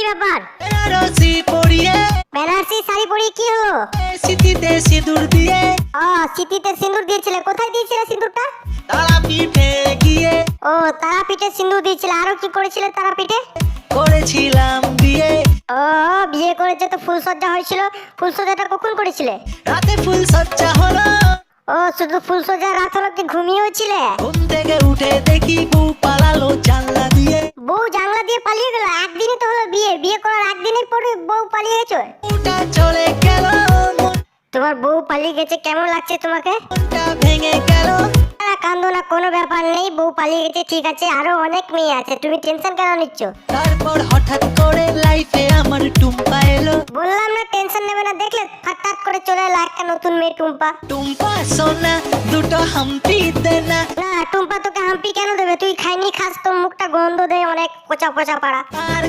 ব্যাপার? বেনারসি পরিয়ে বেনারসি শাড়ি পরিয়ে কি হলো? সিঁথিতে সিঁদুর দিয়ে ও, সিঁথিতে সিঁদুর দিয়েছিলে। কোথায় দিয়েছিলে সিঁদুরটা? তারাপীঠে গিয়ে ও, তারাপীঠে সিঁদুর দিয়েছিলে। আরো কি করেছিলে তারাপীঠে? করেছিলাম বিয়ে। ও, বিয়ে করেছে তো ফুলসজ্জা হয়েছিল। ফুলসজ্জাটা কখন করেছিলে? রাতে ফুল সজ্জা হলো, ও, শুধু ফুলসজ্জা রাত হলো কি ঘুমিয়েছিলে? ঘুম থেকে উঠে দেখি বউ পালালো জানলা দিয়ে। বউ জানলা দিয়ে পালিয়ে গেল? একদিনই তো হলো বিয়ে। বিয়ে করার একদিনের পরে বউ পালিয়ে গেছে? ওটা চলে গেল, তোমার বউ পালিয়ে গেছে, কেমন লাগছে তোমাকে? মনটা ভেঙে গেল। কান্দো না, কোনো ব্যাপার নেই। বউ পালিয়ে গেছে, ঠিক আছে। আরো অনেক মেয়ে আছে, তুমি টেনশন কেন নিচ্ছ? তারপর হঠাৎ করে লাইফে আমার টুম্পা এলো। বললাম না টেনশন নেবে না। দেখলে হঠাৎ করে চলে এলো একটা নতুন মেয়ে, টুম্পা। টুম্পা সোনা দুটো হাম্পি দে না। না, টুম্পা তোকে হাম্পি কেন দেবে? তুই খাইনি খাস, তোর মুখটা গন্ধ দেয় অনেক, পচা পচা পাড়া। আর